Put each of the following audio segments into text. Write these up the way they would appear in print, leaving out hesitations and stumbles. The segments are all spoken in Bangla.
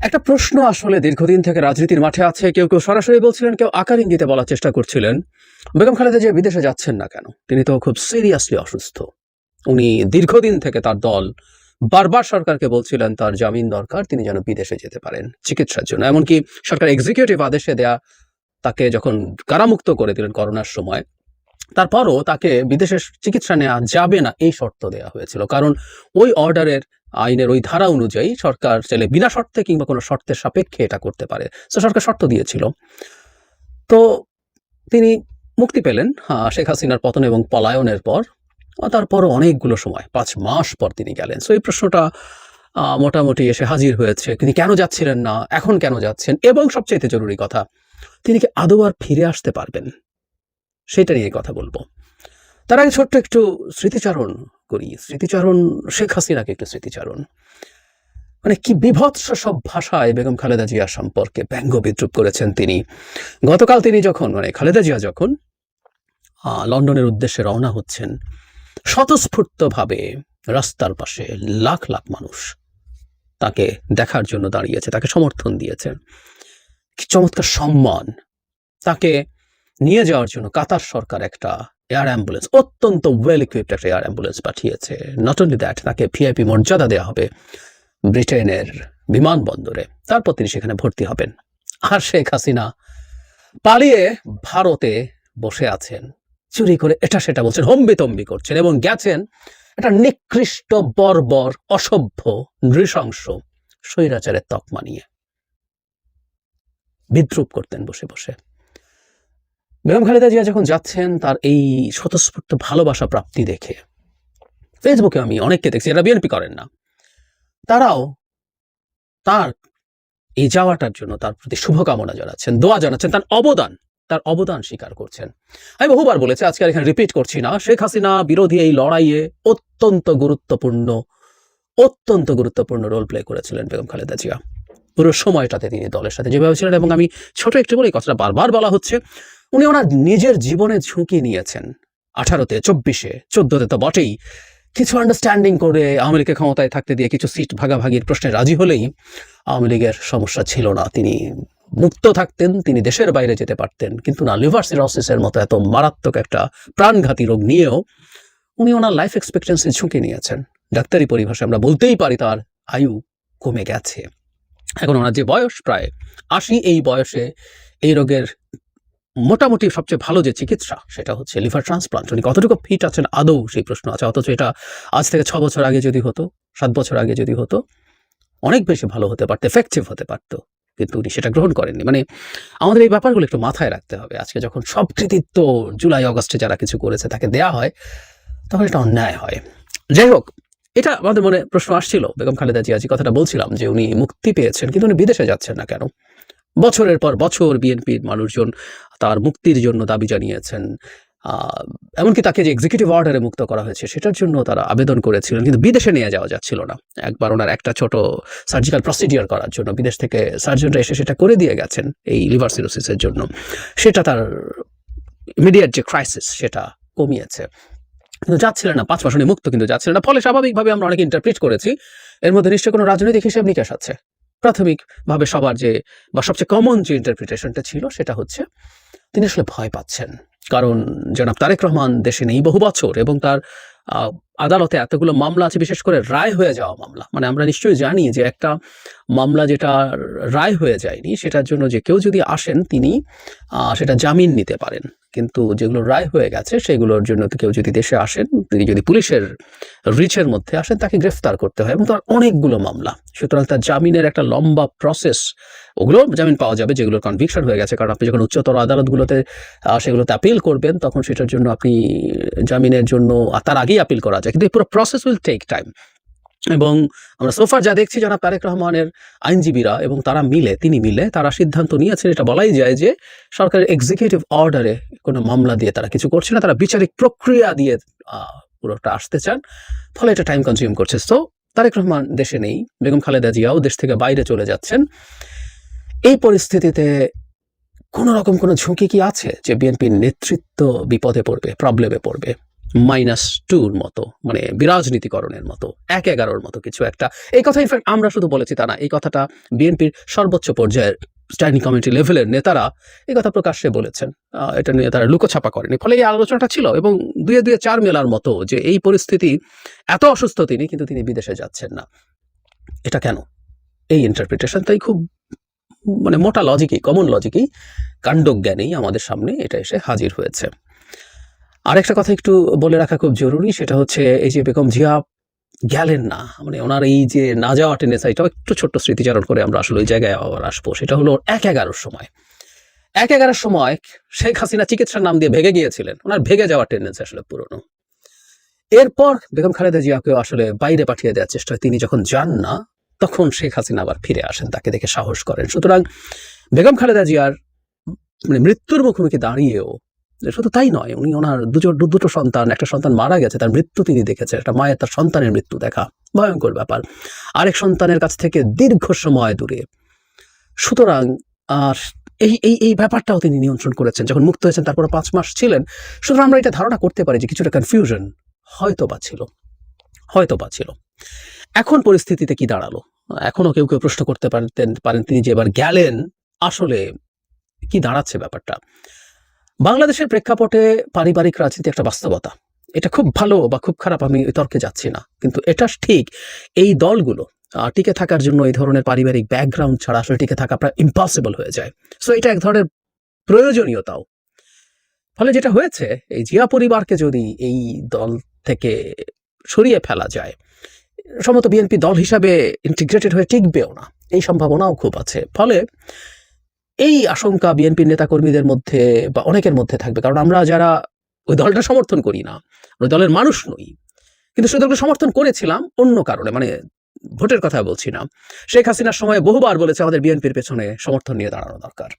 একটা প্রশ্ন আসলে দীর্ঘদিন থেকে রাজনীতির মাঠে আছে। কেউ কেউ সরাসরি বলছিলেন, কেউ আকার ইঙ্গিতে বলার চেষ্টা করছিলেন, বেগম খালেদা জিয়া বিদেশে যাচ্ছেন না কেন? তিনি তো খুব সিরিয়াসলি অসুস্থ। উনি দীর্ঘদিন থেকে তার দল বারবার সরকারকে বলছিলেন তার জামিন দরকার, তিনি যেন বিদেশে যেতে পারেন চিকিৎসার জন্য। এমনকি সরকার এক্সিকিউটিভ আদেশে দেয়া তাকে যখন কারামুক্ত করে দিলেন করোনার সময়, তারপরও তাকে বিদেশে চিকিৎসা নেওয়া যাবে না এই শর্ত দেওয়া হয়েছিল। কারণ ওই অর্ডারের আইনের ওই ধারা অনুযায়ী সরকার চাইলে বিনা শর্তে কিংবা কোনো শর্তের সাপেক্ষে এটা করতে পারে। তো সরকার শর্ত দিয়েছিল। তো তিনি মুক্তি পেলেন শেখ হাসিনার পতন এবং পলায়নের পর। তারপরও অনেকগুলো সময় 5 মাস পর তিনি গেলেন। সো এই প্রশ্নটা মোটামুটি এসে হাজির হয়েছে। তিনি কেন যাচ্ছিলেন না, এখন কেন যাচ্ছেন, এবং সবচাইতে জরুরি কথা, তিনি কি আদৌ আর ফিরে আসতে পারবেন, সেটা নিয়ে কথা বলবো। তার আগে ছোট্ট একটু স্মৃতিচারণ করি। স্মৃতিচারণ, শেখ হাসিনাকে একটু স্মৃতিচারণ। মানে কি বিভৎস সব ভাষায় বেগম খালেদা জিয়া সম্পর্কে ব্যঙ্গ বিদ্রুপ করেছেন তিনি। গতকাল তিনি যখন খালেদা জিয়া যখন লন্ডনের উদ্দেশ্যে রওনা হচ্ছেন, স্বতঃস্ফূর্তভাবে রাস্তার পাশে লাখ লাখ মানুষ তাকে দেখার জন্য দাঁড়িয়েছে, তাকে সমর্থন দিয়েছে। কি চমৎকার সম্মান! তাকে নিয়ে যাওয়ার জন্য কাতার সরকার একটা এয়ার অ্যাম্বুলেন্স, অত্যন্ত ওয়েল ইকুইপড একটা এয়ার অ্যাম্বুলেন্স পাঠিয়েছে। নট অনলি দ্যাট, তাকে ভিআইপি মর্যাদা দেওয়া হবে ব্রিটেনের বিমানবন্দরে। তারপর তিনি সেখানে ভর্তি হবেন। আর শেখ হাসিনা পালিয়ে ভারতে বসে আছেন, চুরি করে এটা সেটা বলছেন, হম্বিতম্বি করছেন, এবং গেছেন একটা নিকৃষ্ট, বর্বর, অসভ্য, নৃশংস স্বৈরাচারের তকমা নিয়ে বিদ্রুপ করতেন বসে বসে। বেগম খালেদা জিয়া যখন যাচ্ছেন, তার এই স্বতঃস্ফূর্ত ভালোবাসা প্রাপ্তি দেখে ফেসবুকে আমি অনেককে দেখছি, এরা বিএনপি করেন না, তারাও তার এই যাওয়াটার জন্য তার প্রতি শুভকামনা জানাচ্ছেন, দোয়া জানাচ্ছেন, তার অবদান স্বীকার করছেন। আমি বহুবার বলেছি, আজকে আর এখানে রিপিট করছি না, শেখ হাসিনা বিরোধী এই লড়াইয়ে অত্যন্ত গুরুত্বপূর্ণ রোল প্লে করেছিলেন বেগম খালেদা জিয়া। পুরো সময়টাতে তিনি দলের সাথে যেভাবে ছিলেন, এবং আমি ছোট একটু বলে কথাটা বারবার বলা হচ্ছে, উনি ওনার নিজের জীবনে ঝুঁকি নিয়েছেন। 18-তে, 24-এ, 14-তে তো বটেই। কিছু আন্ডারস্ট্যান্ডিং করে আওয়ামী লীগকে ক্ষমতায় থাকতে দিয়ে কিছু সিট ভাগাভাগির প্রশ্নে রাজি হলেই আওয়ামী লীগের সমস্যা ছিল না। তিনি মুক্ত থাকতেন, তিনি দেশের বাইরে যেতে পারতেন। কিন্তু না, লিভার সিরোসিসের মতো এত মারাত্মক একটা প্রাণঘাতী রোগ নিয়েও উনি ওনার লাইফ এক্সপেক্টেন্সি ঝুঁকি নিয়েছেন। ডাক্তারি পরিভাষায় আমরা বলতেই পারি তার আয়ু কমে গেছে। এখন ওনার যে বয়স প্রায় 80, এই বয়সে এই রোগের মোটামুটি সবচেয়ে ভালো যে চিকিৎসা সেটা হচ্ছে লিভার ট্রান্সপ্লান্ট। উনি কতটুকু ফিট আছেন আদৌ, সেই প্রশ্ন আছে। অথচ এটা আজ থেকে 6 বছর আগে যদি হতো, 7 বছর আগে যদি হতো, অনেক বেশি ভালো হতে পারতো, এফেক্টিভ হতে পারতো। কিন্তু উনি সেটা গ্রহণ করেননি। মানে আমাদের এই ব্যাপারগুলো একটু মাথায় রাখতে হবে। আজকে যখন সব কৃতিত্ব জুলাই অগাস্টে যারা কিছু করেছে তাকে দেয়া হয়, তখন এটা অন্যায় হয়। যাই হোক, এটা আমাদের মনে প্রশ্ন আসছিল বেগম খালেদা জিয়া, যে কথাটা বলছিলাম, যে উনি মুক্তি পেয়েছেন কিন্তু উনি বিদেশে যাচ্ছেন না কেন? বছরের পর বছর বিএনপির মানুষজন তার মুক্তির জন্য দাবি জানিয়েছেন। এমনকি তাকে যে এক্সিকিউটিভ অর্ডারে মুক্ত করা হয়েছে সেটার জন্য তারা আবেদন করেছিলেন, কিন্তু বিদেশে নিয়ে যাওয়া যাচ্ছিল না। একবার ওনার একটা ছোট সার্জিক্যাল প্রসিডিওর করার জন্য বিদেশ থেকে সার্জনরা এসে সেটা করে দিয়ে গেছেন এই লিভার সিরোসিসের জন্য। সেটা তার ইমিডিয়েট যে ক্রাইসিস সেটা কমিয়েছে, কিন্তু যাচ্ছিলেন না। 5 মাস উনি মুক্ত, কিন্তু যাচ্ছিলেন না। ফলে স্বাভাবিকভাবে আমরা অনেকে ইন্টারপ্রিট করেছি এর মধ্যে নিশ্চয়ই কোনো রাজনৈতিক হিসাব নিকাশ আছে। প্রাথমিকভাবে সবার যে বা সবচেয়ে কমন যে ইন্টারপ্রিটেশনটা ছিল সেটা হচ্ছে তিনি আসলে ভয় পাচ্ছেন। কারণ জনাব তারেক রহমান দেশে নেই বহু বছর, এবং তার আদালতে এতগুলো মামলা আছে, বিশেষ করে রায় হয়ে যাওয়া মামলা। মানে আমরা নিশ্চয়ই জানি যে একটা মামলা যেটা রায় হয়ে যায়নি, সেটার জন্য যে কেউ যদি আসেন তিনি সেটা জামিন নিতে পারেন। কিন্তু যেগুলো রায় হয়ে গেছে সেগুলোর জন্য কেউ যদি দেশে আসেন, তিনি যদি পুলিশের রিচের মধ্যে আসেন, তাকে গ্রেফতার করতে হয়, এবং তার অনেকগুলো মামলা। সুতরাং তার জামিনের একটা লম্বা প্রসেস। ওগুলো জামিন পাওয়া যাবে যেগুলোর কনভিকশন হয়ে গেছে, কারণ আপনি যখন উচ্চতর আদালতগুলোতে সেগুলোতে আপিল করবেন, তখন সেটার জন্য আপনি জামিনের জন্য তার আগেই আপিল করা যায়, কিন্তু এই পুরো প্রসেস উইল টেক টাইম। এবং আমরা সোফার যা দেখছি, জনাব তারেক রহমানের আইনজীবীরা এবং তিনি মিলে তারা সিদ্ধান্ত নিয়েছেন, এটা বলাই যায় যে সরকারের এক্সিকিউটিভ অর্ডারে কোনো মামলা দিয়ে তারা কিছু করছে না, তারা বিচারিক প্রক্রিয়া দিয়ে পুরোটা আসতে চান। ফলে এটা টাইম কনজিউম করছে। সো তারেক রহমান দেশে নেই, বেগম খালেদা জিয়াও দেশ থেকে বাইরে চলে যাচ্ছেন। এই পরিস্থিতিতে কোনো রকম কোনো ঝুঁকি কি আছে যে বিএনপির নেতৃত্ব বিপদে পড়বে, প্রবলেমে পড়বে? -2 মতো, মানে বিরাজনীতিকরণের মতো, 1-11 মতো কিছু একটা। এই কথা ইনফ্যাক্ট আমরা শুধু বলেছি তা না, এই কথাটা বিএনপির সর্বোচ্চ পর্যায়ের স্ট্যান্ডিং কমিটি লেভেলের নেতারা এই কথা প্রকাশ্যে বলেছেন। এটা নিয়ে তারা লুকোছাপা করেনি। ফলে এই আলোচনাটা ছিল এবং 2-2 4 মেলার মতো যে এই পরিস্থিতি, এত অসুস্থ তিনি, কিন্তু তিনি বিদেশে যাচ্ছেন না। এটা কেন? এই ইন্টারপ্রিটেশনটাই খুব মানে মোটা লজিকই, কমন লজিকই, কাণ্ডজ্ঞানেই আমাদের সামনে এটা এসে হাজির হয়েছে। আরেকটা কথা একটু বলে রাখা খুব জরুরি, সেটা হচ্ছে এই যে বেগম জিয়া গেলেন না, মানে ওনার এই যে না যাওয়া টেন্ডেন্সি, এটাও একটু ছোট্ট স্মৃতিচারণ করে আমরা আসলে ওই জায়গায় আবার আসবো। সেটা হলো 1-11 সময় 1-11 সময় শেখ হাসিনা চিকিৎসার নাম দিয়ে ভেগে গিয়েছিলেন। ওনার ভেগে যাওয়ার টেন্ডেন্সি আসলে পুরনো। এরপর বেগম খালেদা জিয়াকেও আসলে বাইরে পাঠিয়ে দেওয়ার চেষ্টা হয়। তিনি যখন যান না, তখন শেখ হাসিনা আবার ফিরে আসেন, তাকে দেখে সাহস করেন। সুতরাং বেগম খালেদা জিয়ার মানে মৃত্যুর মুখোমুখি দাঁড়িয়েও শুধু তাই নয়, উনি ওনার দুটো সন্তান, একটা সন্তান মারা গেছে, তার মৃত্যু তিনি দেখেছেন। একটা মায়ের তার সন্তানের মৃত্যু দেখা ভয়ঙ্কর ব্যাপার, আরেক সন্তানের কাছ থেকে দীর্ঘ সময় দূরে। সুতরাং আর এই ব্যাপারটাও তিনি নিয়ন্ত্রণ করেছেন। যখন মুক্ত হয়েছেন তারপরে 5 মাস ছিলেন। সুতরাং আমরা এটা ধারণা করতে পারি যে কিছুটা কনফিউশন হয়তো বা ছিল। এখন পরিস্থিতিতে কি দাঁড়ালো? এখনো কেউ প্রশ্ন করতে পারেন তিনি যে এবার গেলেন, আসলে কি দাঁড়াচ্ছে ব্যাপারটা? বাংলাদেশের প্রেক্ষাপটে পারিবারিক রাজনীতি একটা বাস্তবতা। এটা খুব ভালো বা খুব খারাপ আমি তর্কে যাচ্ছি না, কিন্তু এটা ঠিক এই দলগুলো টিকে থাকার জন্য এই ধরনের পারিবারিক ব্যাকগ্রাউন্ড ছাড়া আসলে টিকে থাকা প্রায় ইম্পসিবল হয়ে যায়। সো এটা এক ধরনের প্রয়োজনীয়তাও। ফলে যেটা হয়েছে, এই জিয়া পরিবারকে যদি এই দল থেকে সরিয়ে ফেলা যায়, সম্ভবত বিএনপি দল হিসাবে ইন্টিগ্রেটেড হয়ে টিকবেও না, এই সম্ভাবনাও খুব আছে। ফলে এই আশঙ্কা বিএনপির নেতাকর্মীদের মধ্যে বা অনেকের মধ্যে থাকবে, কারণ আমরা যারা ওই দলটা সমর্থন করি না, ওই দলের মানুষ নই, কিন্তু সেই দলকে সমর্থন করেছিলাম অন্য কারণে, মানে ভোটের কথা বলছি না। শেখ হাসিনার সময় বহুবার বলেছে আমাদের বিএনপির পেছনে সমর্থন নিয়ে দাঁড়ানো দরকার,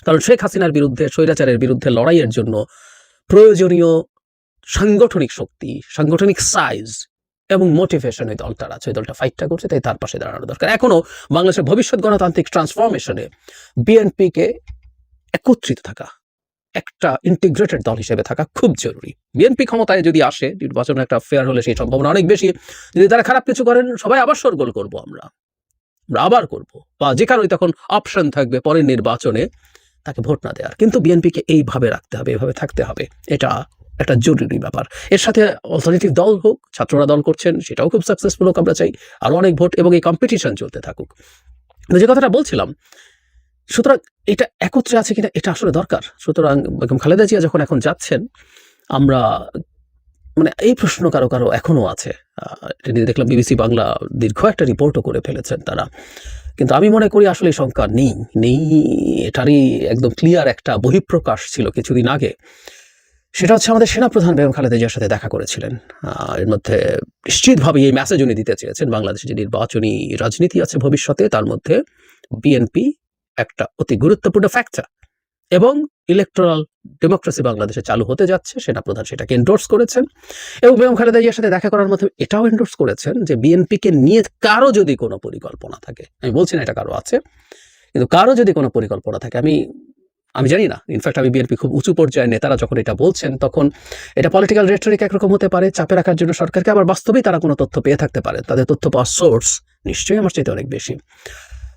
কারণ শেখ হাসিনার বিরুদ্ধে, স্বৈরাচারের বিরুদ্ধে লড়াইয়ের জন্য প্রয়োজনীয় সাংগঠনিক শক্তি, সাংগঠনিক সাইজ এবং মোটিভেশন ওই দলটার আছে। ওই দলটা ফাইটটা করছে, তাই তার পাশে দাঁড়ানো দরকার। এখনো বাংলাদেশের ভবিষ্যৎ গণতান্ত্রিক ট্রান্সফরমেশনে বিএনপিকে একত্রিত থাকা, একটা ইন্টিগ্রেটেড দল হিসেবে থাকা খুব জরুরি। বিএনপি ক্ষমতায় যদি আসে, নির্বাচন একটা ফেয়ার হলে সেই সম্ভাবনা অনেক বেশি। যদি তারা খারাপ কিছু করেন, সবাই আবার শোরগোল করবো, আমরা আবার করবো, বা যে কারণে তখন অপশন থাকবে পরের নির্বাচনে তাকে ভোট না দেওয়ার। কিন্তু বিএনপিকে এইভাবে রাখতে হবে, এইভাবে থাকতে হবে, এটা একটা জরুরি ব্যাপার। এর সাথে অল্টারনেটিভ দল হোক, ছাত্ররা দল করছেন, সেটাও খুব সাকসেসফুল হোক, আমরা চাই আরো অনেক ভোট এবং এই কম্পিটিশন চলতে থাকুক। যে কথাটা বলছিলাম, সুতরাং এটা একত্রে আছে কিনা এটা আসলে দরকার। সুতরাং বেগম খালেদা জিয়া যখন এখন যাচ্ছেন, আমরা মানে এই প্রশ্ন কারো এখনো আছে। দেখলাম বিবিসি বাংলা দীর্ঘ একটা রিপোর্টও করে ফেলেছেন তারা, কিন্তু আমি মনে করি আসলে এই সংখ্যা নেই। এটারই একদম ক্লিয়ার একটা বহিঃপ্রকাশ ছিল কিছুদিন আগে। সেটা হচ্ছে আমাদের সেনাপ্রধান বেগম খালেদা জিয়ার সাথে দেখা করেছিলেন। এর মধ্যে নিশ্চিতভাবে এই মেসেজ উনি দিতে চেয়েছেন, বাংলাদেশে যে নির্বাচনী রাজনীতি আছে ভবিষ্যতে, তার মধ্যে বিএনপি একটা অতি গুরুত্বপূর্ণ ফ্যাক্টর, এবং ইলেকট্রাল ডেমোক্রেসি বাংলাদেশে চালু হতে যাচ্ছে। সেনাপ্রধান সেটাকে এন্ডোর্স করেছেন, এবং বেগম খালেদা জিয়ার সাথে দেখা করার মাধ্যমে এটাও এন্ডোর্স করেছেন যে বিএনপিকে নিয়ে কারো যদি কোনো পরিকল্পনা থাকে, আমি বলছি না এটা কারো আছে, কিন্তু কারো যদি কোনো পরিকল্পনা থাকে, আমি জানি না। ইনফ্যাক্ট আমি বিএনপি খুব উঁচু পর্যায়ের নেতারা যখন এটা বলছেন, তখন এটা পলিটিক্যাল রেটরিক একরকম হতে পারে, চাপে রাখার জন্য সরকারকে, আবার বাস্তবেই তারা কোনো তথ্য পেয়ে থাকতে পারে, তাদের তথ্য পাওয়ার সোর্স নিশ্চয়ই আমার চাইতে অনেক বেশি।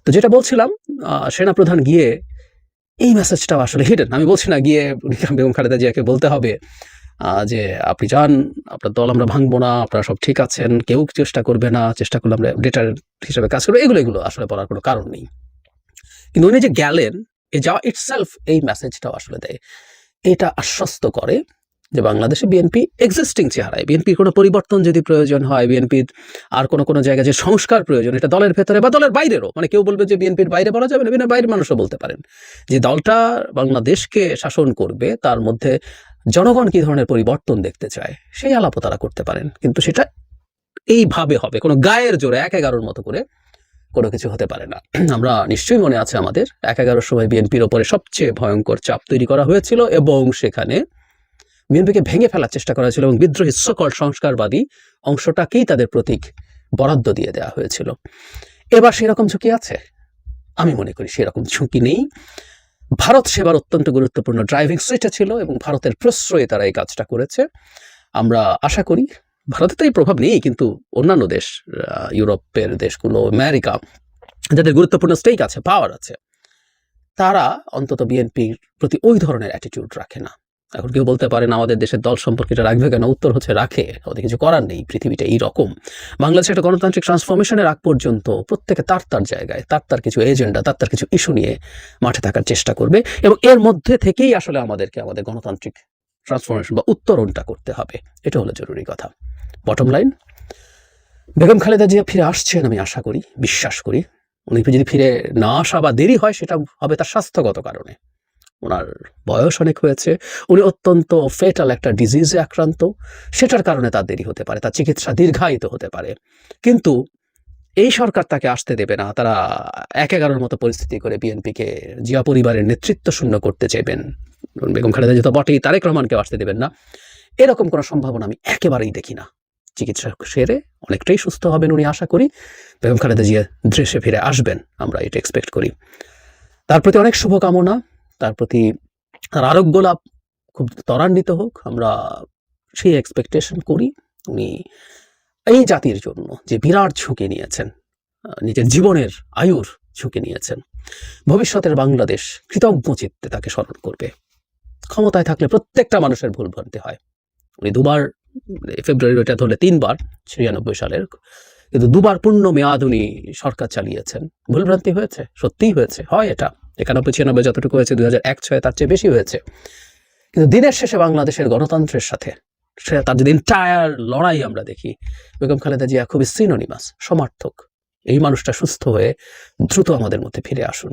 তো যেটা বলছিলাম, সেনাপ্রধান গিয়ে এই মেসেজটাও আসলে হিডেন। আমি বলছি না গিয়ে বেগম খালেদা জিয়াকে বলতে হবে যে আপনি যান, আপনার দল আমরা ভাঙবো না, আপনারা সব ঠিক আছেন, কেউ চেষ্টা করবে না, চেষ্টা করলে আমরা ডেটার হিসেবে কাজ করবো, এগুলো আসলে বলার কোনো কারণ নেই। কিন্তু উনি যে গেলেন, এই যাওয়া ইটসেলফ এই মেসেজটাও আসলে দেয়, এটা আশ্বস্ত করে যে বাংলাদেশে বিএনপি এক্সিস্টিং চেহারায়, বিএনপির কোনো পরিবর্তন যদি প্রয়োজন হয়, বিএনপির আর কোনো জায়গায় যে সংস্কার প্রয়োজন, এটা দলের ভেতরে বা দলের বাইরেরও, মানে কেউ বলবে যে বিএনপির বাইরে বলা যাবে না, বিএনপির বাইরের মানুষও বলতে পারেন যে দলটা বাংলাদেশকে শাসন করবে, তার মধ্যে জনগণ কি ধরনের পরিবর্তন দেখতে চায়, সেই আলাপও তারা করতে পারেন। কিন্তু সেটা এইভাবে হবে, কোনো গায়ের জোরে 1-11 মতো করে কোনো কিছু হতে পারে না। আমরা নিশ্চয়ই মনে আছে আমাদের 1-11 সময় বিএনপির ওপরে সবচেয়ে ভয়ঙ্কর চাপ তৈরি করা হয়েছিল, এবং সেখানে বিএনপিকে ভেঙে ফেলার চেষ্টা করা হয়েছিল, এবং বিদ্রোহী সকল সংস্কারবাদী অংশটাকেই তাদের প্রতীক বরাদ্দ দিয়ে দেওয়া হয়েছিল। এবার সেরকম ঝুঁকি আছে? আমি মনে করি সেরকম ঝুঁকি নেই। ভারত সেবার অত্যন্ত গুরুত্বপূর্ণ ড্রাইভিং সিটে ছিল, এবং ভারতের প্রশ্রয়ে তারা এই কাজটা করেছে। আমরা আশা করি, ভারতে তো এই প্রভাব নেই, কিন্তু অন্যান্য দেশ, ইউরোপের দেশগুলো, আমেরিকা, যাদের গুরুত্বপূর্ণ স্টেক আছে, পাওয়ার আছে, তারা অন্তত বিএনপির প্রতি ওই ধরনের অ্যাটিটিউড রাখে না। এখন কেউ বলতে পারেন আমাদের দেশের দল সম্পর্কে এটা রাখবে কেন? উত্তর হচ্ছে রাখে, ওদের কিছু করার নেই, পৃথিবীটা এইরকম। বাংলাদেশে একটা গণতান্ত্রিক ট্রান্সফরমেশনের আগ পর্যন্ত প্রত্যেকে তার জায়গায় তার কিছু এজেন্ডা, তার কিছু ইস্যু নিয়ে মাঠে থাকার চেষ্টা করবে, এবং এর মধ্যে থেকেই আসলে আমাদেরকে আমাদের গণতান্ত্রিক ট্রান্সফরমেশন বা উত্তরণটা করতে হবে। এটা হলো জরুরি কথা। বটম লাইন, বেগম খালেদা জিয়া ফিরে আসছেন, আমি আশা করি, বিশ্বাস করি। উনি যদি ফিরে না আসা বা দেরি হয়, সেটা হবে তার স্বাস্থ্যগত কারণে। ওনার বয়স অনেক হয়েছে, উনি অত্যন্ত ফেটাল একটা ডিজিজে আক্রান্ত, সেটার কারণে তার দেরি হতে পারে, তার চিকিৎসা দীর্ঘায়িত হতে পারে। কিন্তু এই সরকার তাকে আসতে দেবে না। তারা ১-১১ মতো পরিস্থিতি করে বিএনপিকে, জিয়া পরিবারের নেতৃত্ব শূন্য করতে চাইবেন। বেগম খালেদা জিয়া তো বটেই, তারেক রহমানকেও আসতে দেবেন না। এরকম কোনো সম্ভাবনা আমি একেবারেই দেখি না। চিকিৎসা সেরে অনেকটাই সুস্থ হবেন উনি, আশা করি। বেগম খালেদা জিয়া দেশে ফিরে আসবেন, আমরা এটা এক্সপেক্ট করি। তার প্রতি অনেক শুভকামনা, তার প্রতি তার আরোগ্য লাভ খুব ত্বরান্বিত হোক, আমরা সেই এক্সপেকটেশন করি। উনি এই জাতির জন্য যে বিরাট ঝুঁকি নিয়েছেন, নিজের জীবনের আয়ুর ঝুঁকি নিয়েছেন, ভবিষ্যতের বাংলাদেশ কৃতজ্ঞ চিত্তে তাকে স্মরণ করবে। ক্ষমতায় থাকলে প্রত্যেকটা মানুষের ভুল ভ্রান্তি হয়। উনি দুবার, ফেব্রুয়ারিটা ধরলে ৩ বার, ৯৬ সালের, কিন্তু ২ বার পূর্ণ মেয়াদ উনি সরকার চালিয়েছেন। ভুলভ্রান্তি হয়েছে, সত্যিই হয়েছে, হয় এটা ৯১-৯৬ যতটুকু হয়েছে, ২০০১-০৬ তার চেয়ে বেশি হয়েছে। কিন্তু দিনের শেষে বাংলাদেশের গণতন্ত্রের সাথে তার যদি এন্টায়ার লড়াই আমরা দেখি, বেগম খালেদা জিয়া খুবই সিনোনিমাস, সমার্থক। এই মানুষটা সুস্থ হয়ে দ্রুত আমাদের মধ্যে ফিরে আসুন।